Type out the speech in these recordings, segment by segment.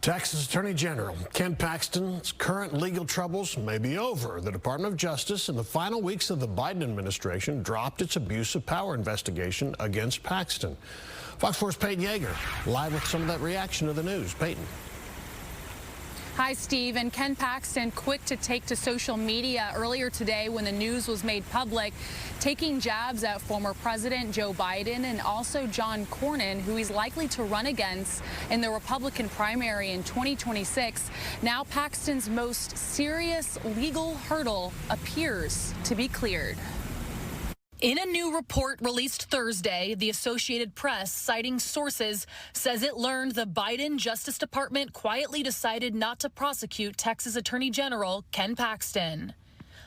Texas Attorney General Ken Paxton's current legal troubles may be over. The Department of Justice in the final weeks of the Biden administration dropped its abuse of power investigation against Paxton. Fox 4's Peyton Yeager live with some of that reaction to the news. Peyton. Hi, Steve. And Ken Paxton quick to take to social media earlier today when the news was made public, taking jabs at former President Joe Biden and also John Cornyn, who he's likely to run against in the Republican primary in 2026. Now Paxton's most serious legal hurdle appears to be cleared. In a new report released Thursday, the Associated Press, citing sources, says it learned the Biden Justice Department quietly decided not to prosecute Texas Attorney General Ken Paxton.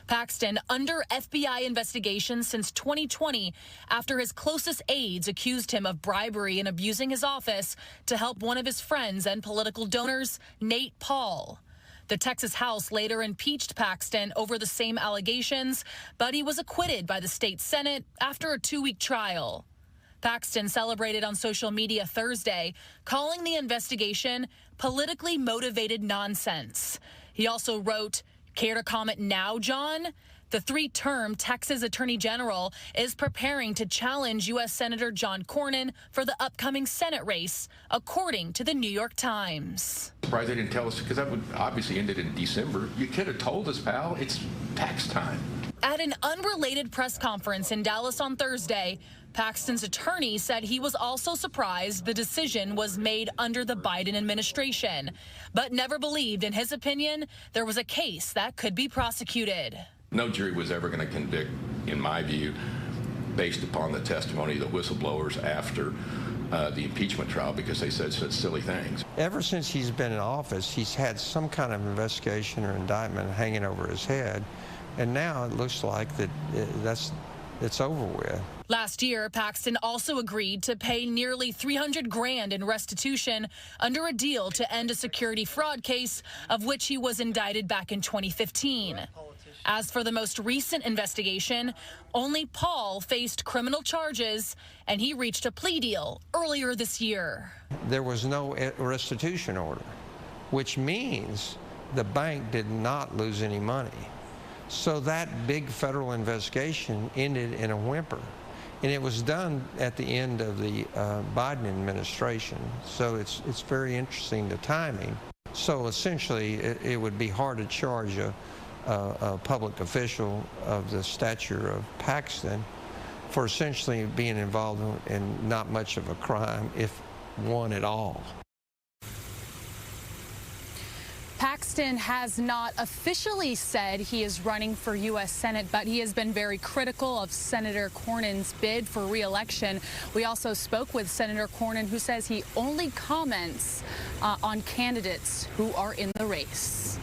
Paxton under FBI investigation since 2020 after his closest aides accused him of bribery and abusing his office to help one of his friends and political donors, Nate Paul. The Texas House later impeached Paxton over the same allegations, but he was acquitted by the state Senate after a 2-week trial. Paxton celebrated on social media Thursday, calling the investigation politically motivated nonsense. He also wrote, "Care to comment now, John?" The 3-term Texas Attorney General is preparing to challenge U.S. Senator John Cornyn for the upcoming Senate race, according to the New York Times. Surprised they didn't tell us, because that would obviously ended in December. You could have told us, pal. It's tax time. At an unrelated press conference in Dallas on Thursday, Paxton's attorney said he was also surprised the decision was made under the Biden administration, but never believed, in his opinion, there was a case that could be prosecuted. No jury was ever going to convict, in my view, based upon the testimony of the whistleblowers after the impeachment trial, because they said such silly things. Ever since he's been in office, he's had some kind of investigation or indictment hanging over his head, and now it looks like it's over with. Last year, Paxton also agreed to pay nearly $300,000 in restitution under a deal to end a security fraud case of which he was indicted back in 2015. As for the most recent investigation, only Paul faced criminal charges, and he reached a plea deal earlier this year. There was no restitution order, which means the bank did not lose any money. So that big federal investigation ended in a whimper. And it was done at the end of the Biden administration. So it's very interesting, the timing. So essentially, it would be hard to charge a public official of the stature of Paxton for essentially being involved in not much of a crime, if one at all. Paxton has not officially said he is running for U.S. Senate, but he has been very critical of Senator Cornyn's bid for re-election. We also spoke with Senator Cornyn, who says he only comments on candidates who are in the race.